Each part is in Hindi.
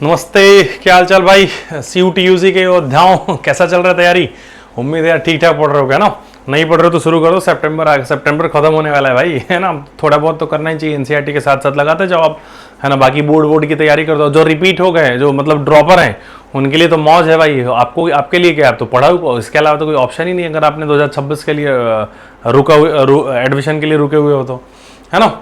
नमस्ते, क्या हाल चाल भाई। CUT/UG के अध्यायों कैसा चल रहा है तैयारी। उम्मीद है यार ठीक ठाक पढ़ रहे हो क्या ना। नहीं पढ़ रहे हो तो शुरू करो, सितंबर खत्म होने वाला है भाई, है ना। थोड़ा बहुत तो करना ही चाहिए, NCERT के साथ साथ लगाते जाओ आप, है ना। बाकी बोर्ड की तैयारी कर दो। जो रिपीट हो गए, जो मतलब ड्रॉपर हैं, उनके लिए तो मौज है भाई। आपको आपके लिए क्या, आप तो पढ़ाओ, इसके अलावा तो कोई ऑप्शन ही नहीं है अगर आपने 2026 के लिए एडमिशन के लिए रुके हुए हो तो, है ना।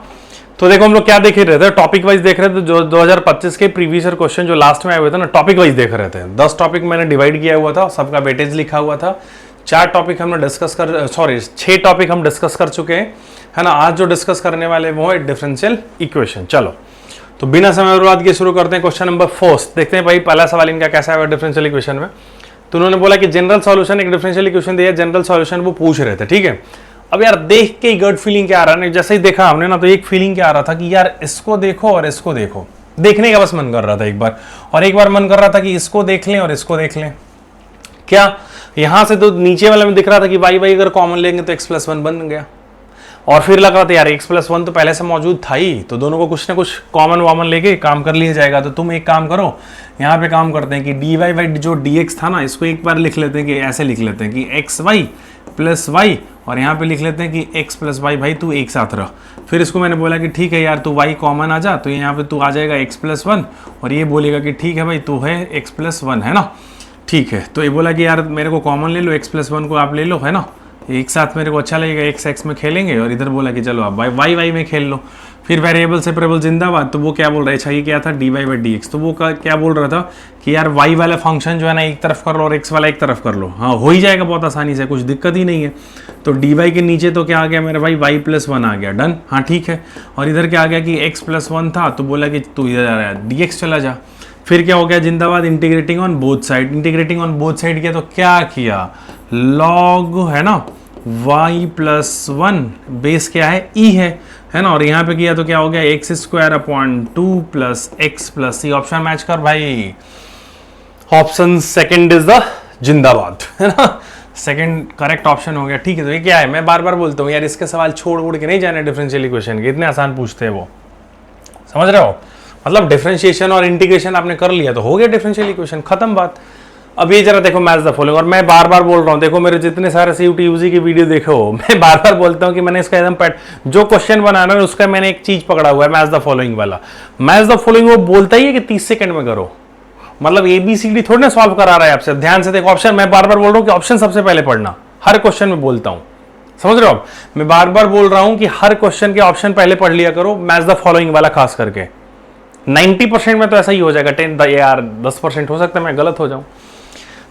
तो देखो हम लोग क्या देख रहे थे, टॉपिक वाइज देख रहे थे। जो 2025 के प्रीवियस ईयर क्वेश्चन जो लास्ट में आए हुए थे ना, टॉपिक वाइज देख रहे थे। 10 टॉपिक मैंने डिवाइड किया हुआ था, सबका वेटेज लिखा हुआ था। 6 टॉपिक हम डिस्कस कर चुके हैं, है ना। आज जो डिस्कस करने वाले वो है डिफरेंशियल इक्वेशन। चलो तो बिना समय बर्बाद किए शुरू करते हैं। क्वेश्चन नंबर 4 देखते हैं भाई, पहला सवाल इनका कैसा है डिफरेंशियल इक्वेशन में। तो उन्होंने बोला कि जनरल सॉल्यूशन, एक डिफरेंशियल इक्वेशन दिया, जनरल सॉल्यूशन वो पूछ रहे थे, ठीक है। अब यार देख के गट फीलिंग क्या आ रहा है, जैसे ही देखा हमने ना, तो एक फीलिंग क्या आ रहा था कि यार इसको देखो और इसको देखो, देखने का बस मन कर रहा था एक बार, और एक बार मन कर रहा था कि इसको देख लें और इसको देख लें। क्या यहां से तो नीचे वाले में दिख रहा था कि वाई वाई अगर कॉमन लेंगे तो x+1 बन गया, और फिर लग रहा था यार x+1 तो पहले से मौजूद था ही, तो दोनों को कुछ ना कुछ कॉमन वामन लेके काम कर लिया जाएगा। तो तुम एक काम करो, यहाँ पे काम करते हैं कि dy बाई जो dx था ना, इसको एक बार लिख लेते हैं कि ऐसे लिख लेते हैं कि xy प्लस y, और यहाँ पे लिख लेते हैं कि x प्लस वाई, भाई तू एक साथ रह। फिर इसको मैंने बोला कि ठीक है यार तू y कॉमन आ जा, तो यहाँ पे तू आ जाएगा x+1, और ये बोलेगा कि ठीक है भाई तू है x+1, है ना। ठीक है, तो ये बोला कि यार मेरे को कॉमन ले लो, x+1 को आप ले लो, है ना, एक साथ मेरे को अच्छा लगेगा, x में खेलेंगे, और इधर बोला कि चलो आप y में खेल लो। फिर वेरिएबल सेपरेबल जिंदाबाद। तो वो क्या बोल रहा है, अच्छा ये क्या था dy/dx, तो वो क्या बोल रहा था कि यार y वाला फंक्शन जो है ना एक तरफ कर लो और x वाला एक तरफ कर लो, हाँ हो ही जाएगा बहुत आसानी से, कुछ दिक्कत ही नहीं है। तो dy के नीचे तो क्या आ गया मेरा भाई, y+1 आ गया, डन, हाँ ठीक है। और इधर क्या आ गया कि x+1 था, तो बोला कि तू इधर आ रहा है dx चला जा। फिर क्या हो गया, जिंदाबाद, integrating on both side. Integrating on both side किया तो क्या किया, लॉग, है ना, y+1 बेस क्या है, e है ना, और यहाँ पे किया तो क्या हो गया, x² plus x plus c। Option match कर भाई, ऑप्शन सेकंड इज द जिंदाबाद, है ना, सेकंड करेक्ट ऑप्शन हो गया। ठीक है, तो ये क्या है, मैं बार बार बोलता हूँ यार इसके सवाल छोड़ के नहीं जाने डिफरेंशियल इक्वेशन के, इतने आसान पूछते हैं वो, समझ रहे हो। मतलब डिफरेंशिएशन और इंटीग्रेशन आपने कर लिया तो हो गया डिफरेंशियल इक्वेशन, खत्म बात। अब ये जरा देखो मैच द फॉलोइंग, और मैं बार बार बोल रहा हूँ, देखो मेरे जितने सारे CUT/UG की वीडियो देखो, मैं बार बार बोलता हूँ कि मैंने इसका एकदम जो क्वेश्चन बनाना है उसका मैंने एक चीज पकड़ा हुआ है, मैच द फॉलोइंग वाला। मैच द फॉलोइंग वो बोलता ही है कि 30 सेकंड में करो, मतलब ABCD थोड़ी ना सॉल्व करा रहा है आपसे। ध्यान से देखो ऑप्शन, मैं बार बार बोल रहा हूँ कि ऑप्शन सबसे पहले पढ़ना, हर क्वेश्चन में बोलता हूँ, समझ रहे हो आप। मैं बार बार बोल रहा हूँ कि हर क्वेश्चन के ऑप्शन पहले पढ़ लिया करो, मैच द फॉलोइंग वाला खास करके। 90% में तो ऐसा ही हो जाएगा, 10 10% हो सकता है मैं गलत हो जाऊं।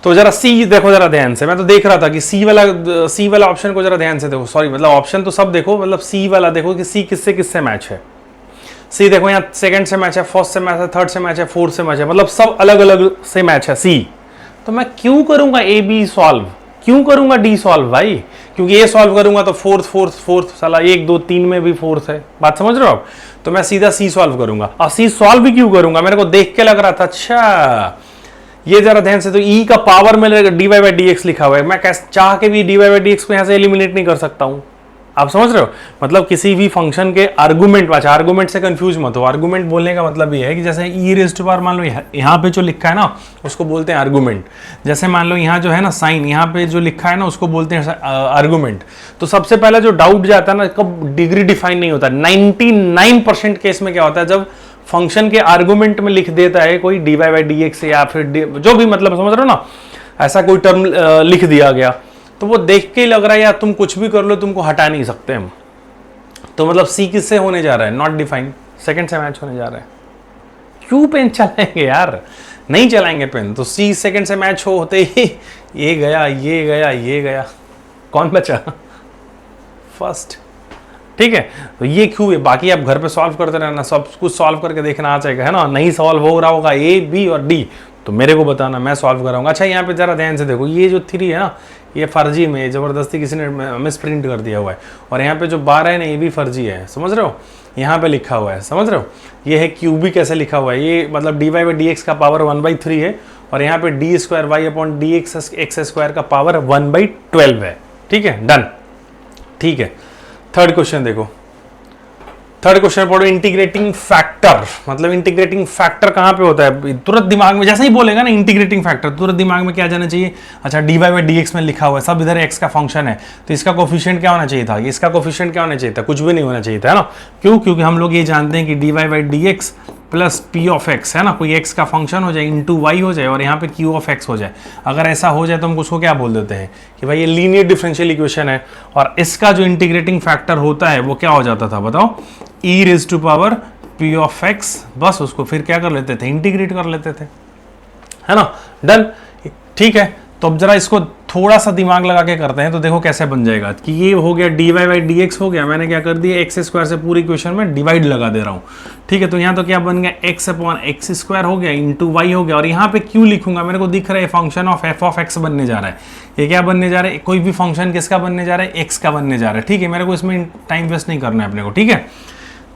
तो जरा सी देखो जरा ध्यान से, मैं तो देख रहा था कि सी वाला ऑप्शन को जरा ध्यान से देखो, सॉरी मतलब ऑप्शन तो सब देखो, मतलब सी वाला देखो कि सी किससे किससे मैच है। सी देखो यहाँ सेकंड से मैच है, फर्स्ट से मैच है, थर्ड से मैच है, फोर्थ से मैच है, मतलब सब अलग अलग से मैच है सी। तो मैं क्यों करूंगा AB सॉल्व, क्यों करूंगा D सॉल्व भाई, क्योंकि ये सॉल्व करूंगा तो फोर्थ साला 1 2 3 में भी फोर्थ है, बात समझ रहे हो आप। तो मैं सीधा C सॉल्व करूंगा, और C सॉल्व भी क्यों करूंगा, मेरे को देख के लग रहा था अच्छा ये जरा ध्यान से, तो E का पावर में dy/dx लिखा हुआ है, मैं कैसे चाह के भी dy/dx को यहां से एलिमिनेट नहीं कर सकता हूं, आप समझ रहे हो। मतलब किसी भी फंक्शन के आर्गुमेंट, अच्छा आर्गुमेंट से कंफ्यूज मत हो, आर्गुमेंट बोलने का मतलब ये है कि जैसे e⁻, मान लो यहाँ पे जो लिखा है ना उसको बोलते हैं आर्गुमेंट। जैसे मान लो यहाँ जो है ना साइन, यहाँ पे जो लिखा है ना उसको बोलते हैं आर्गुमेंट। तो सबसे पहले जो डाउट जाता है ना, कब डिग्री डिफाइन नहीं होता, 99% केस में क्या होता है, जब फंक्शन के आर्गुमेंट में लिख देता है कोई dy/dx या फिर जो भी, मतलब समझ रहे हो ना, ऐसा कोई टर्म लिख दिया गया, तो वो देख के ही लग रहा है यार तुम कुछ भी कर लो तुमको हटा नहीं सकते हम। तो मतलब सी किससे होने जा रहा है, नॉट डिफाइंड, सेकंड से मैच होने जा रहा है। क्यों पेन चलाएंगे यार, नहीं चलाएंगे पेन। तो सी सेकंड से मैच होते ही ये गया ये गया ये गया, कौन बचा, फर्स्ट। ठीक है, तो ये क्यों है, बाकी आप घर पे सॉल्व करते रहना, सब कुछ सॉल्व करके देखना आ जाएगा, है ना। नहीं सॉल्व हो रहा होगा A B और D तो मेरे को बताना, मैं सॉल्व कराऊंगा। अच्छा यहाँ पे जरा ध्यान से देखो, ये जो 3 है ना ये फर्जी में, जबरदस्ती किसी ने मिस प्रिंट कर दिया हुआ है, और यहाँ पे जो 12 है ना ये भी फर्जी है, समझ रहे हो, यहाँ पे लिखा हुआ है, समझ रहे हो। ये है क्यूबी कैसे लिखा हुआ है, ये मतलब dy/dx का पावर 1/3 है, और यहाँ पे d²y/dx² का पावर 1/12 है। ठीक है, डन। ठीक है, थर्ड क्वेश्चन देखो, थर्ड क्वेश्चन पढ़ो, इंटीग्रेटिंग फैक्टर। मतलब इंटीग्रेटिंग फैक्टर कहां पे होता है, तुरंत दिमाग में जैसे ही बोलेगा ना इंटीग्रेटिंग फैक्टर, तुरंत दिमाग में क्या जाना चाहिए, अच्छा dy बाई dx में लिखा हुआ है, सब इधर x का फंक्शन है, तो इसका कोफिशिएंट क्या होना चाहिए था, इसका कोफिशिएंट क्या होना चाहिए था, कुछ भी नहीं होना चाहिए था, है ना। क्यों, क्योंकि हम लोग ये जानते हैं कि dy by dx plus P of x, है ना, कोई x का फंक्शन हो जाए इंटू वाई हो जाए और यहाँ पे q ऑफ x हो जाए। अगर ऐसा हो जाए तो हम उसको क्या बोल देते हैं कि भाई ये लीनियर डिफरेंशियल इक्वेशन है, और इसका जो इंटीग्रेटिंग फैक्टर होता है वो क्या हो जाता था बताओ, e raise to power p of x, बस उसको फिर क्या कर लेते थे, इंटीग्रेट कर लेते थे, है ना। डन, ठीक है। तो अब जरा इसको थोड़ा सा दिमाग लगा के करते हैं, तो देखो कैसे बन जाएगा कि ये हो गया dy बाई dx हो गया, मैंने क्या कर दिया एक्स स्क्वायर से पूरी इक्वेशन में डिवाइड लगा दे रहा हूँ, ठीक है। तो यहाँ तो क्या बन गया x अपॉन एक्स स्क्वायर हो गया इंटू वाई हो गया, और यहाँ पे क्यों लिखूंगा, मेरे को दिख रहा है function of f of x बनने जा रहा है। ये क्या बनने जा रहा है, कोई भी फंक्शन किसका बनने जा रहा है, x का बनने जा रहा है, ठीक है। मेरे को इसमें टाइम वेस्ट नहीं करना है अपने को, ठीक है।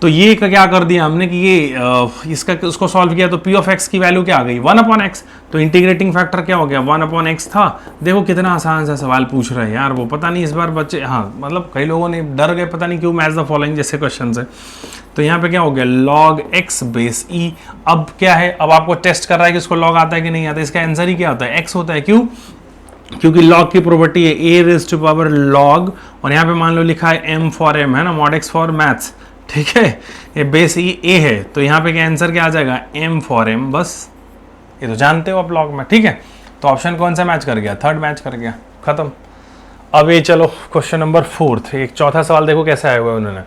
तो ये क्या कर दिया हमने कि ये उसको सॉल्व किया, तो p ऑफ x की वैल्यू क्या आ गई, 1 अपॉन एक्स। तो इंटीग्रेटिंग फैक्टर क्या हो गया, 1 अपॉन एक्स था। देखो कितना आसान सा सवाल पूछ रहे हैं यार, वो पता नहीं इस बार बच्चे, हाँ मतलब कई लोगों ने डर गए, पता नहीं क्यों, मैच द फॉलोइंग जैसे क्वेश्चन है। तो यहाँ पे क्या हो गया, log x बेस e। अब क्या है, अब आपको टेस्ट कर रहा है कि इसको log आता है कि नहीं आता, इसका आंसर ही क्या होता है, x होता है। क्यों, क्योंकि log की प्रॉपर्टी है a raise to power log, और यहाँ पे मान लो लिखा है m फॉर m, है ना, mod x फॉर मैथ्स, ठीक है। ये बेस ई ए है, तो यहाँ पे क्या आंसर क्या आ जाएगा, m फॉर m, बस ये तो जानते हो आप लॉग में, ठीक है। तो ऑप्शन कौन सा मैच कर गया, थर्ड मैच कर गया, खत्म। अब ये चलो क्वेश्चन नंबर 4, एक चौथा सवाल देखो कैसे आया हुआ है उन्होंने,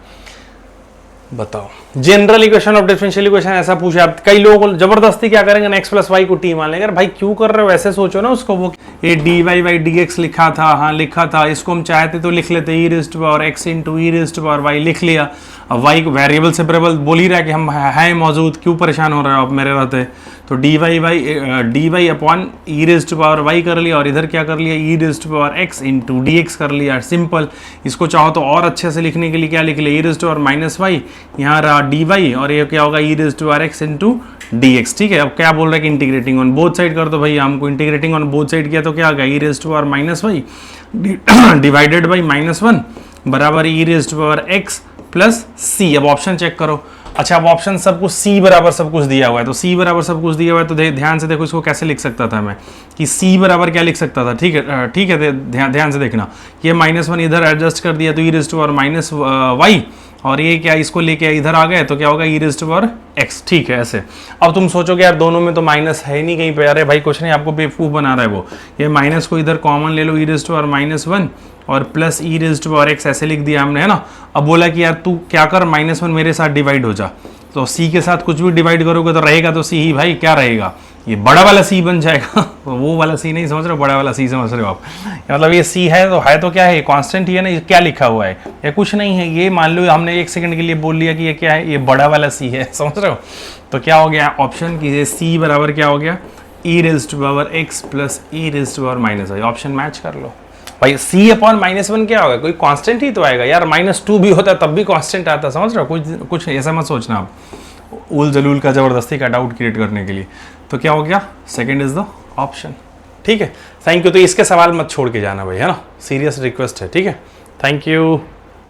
बताओ। General equation of differential equation ऐसा पूछा, आप कई लोग जबरदस्ती क्या करेंगे, x प्लस वाई को t मान लेंगे। भाई क्यों कर रहे हो, ऐसे सोचो ना उसको, वो ये dy बाई dx लिखा था, हाँ लिखा था, इसको हम चाहते तो लिख लेते e raise to power x into e raise to power y, लिख लिया। अब y को वेरिएबल सेपरेबल बोल ही रहा है कि हम है मौजूद, क्यों परेशान हो रहे हो आप मेरे रहते। तो dy by upon e raise to power y कर लिया, और इधर क्या कर लिया, e raise to power x into dx कर लिया, सिंपल। इसको चाहो तो और अच्छे से लिखने के लिए क्या लिख लिया, e raise to power minus y, यहाँ रहा dy, और ये क्या होगा e raise to power x into dx, ठीक है। अब क्या बोल रहा है कि इंटीग्रेटिंग ऑन बोथ साइड कर दो, भाई हमको इंटीग्रेटिंग ऑन बोथ साइड किया तो क्या आ गया, e raise to power minus y divided by -1 बराबर e raise to power x plus c। अब ऑप्शन चेक करो, अच्छा अब ऑप्शन सब कुछ c बराबर सब कुछ दिया हुआ है, तो c बराबर सब कुछ दिया हुआ है, तो ध्यान से देखो इसको कैसे लिख सकता था मैं, कि c बराबर क्या लिख सकता था, ठीक है, ठीक है, ध्यान से देखना, ये -1 इधर एडजस्ट कर दिया तो e raise to power minus y, और ये क्या इसको लेके इधर आ गए तो क्या होगा, e raise to power x, ठीक है ऐसे। अब तुम सोचोगे यार दोनों में तो माइनस है ही नहीं कहीं पे, अरे भाई कुछ नहीं, आपको बेवकूफ़ बना रहा है वो, ये माइनस को इधर कॉमन ले लो, e रेज़ टू पावर -1 और plus e raise to power x ऐसे लिख दिया हमने, है ना। अब बोला कि यार तू क्या कर, -1 मेरे साथ डिवाइड हो जा, तो c के साथ कुछ भी डिवाइड करोगे तो रहेगा तो c ही, भाई क्या रहेगा, ये बड़ा वाला c बन जाएगा वो वाला c नहीं समझ रहे हो, बड़ा वाला c समझ रहे हो आप, मतलब ये c है तो क्या है, कांस्टेंट ही है ना, ये क्या लिखा हुआ है, ये कुछ नहीं है, ये मान लो हमने 1 सेकंड के लिए बोल लिया कि ये क्या है, ये बड़ा वाला c है, समझ रहे हो। तो क्या हो गया ऑप्शन की, ये c बराबर क्या हो गया, e raise to power x plus e raise to power minus y, option match कर लो भाई। c अपॉन -1 क्या होगा, कोई कांस्टेंट ही तो आएगा यार, -2 भी होता तब भी कांस्टेंट आता, समझ रहे हो, कुछ ऐसा मत सोचना आप उल जलूल का जबरदस्ती का डाउट क्रिएट करने के लिए। तो क्या हो गया, सेकंड इज द ऑप्शन, ठीक है। Thank you. तो इसके सवाल मत छोड़ के जाना भाई, है ना, सीरियस रिक्वेस्ट है, ठीक है। Thank you.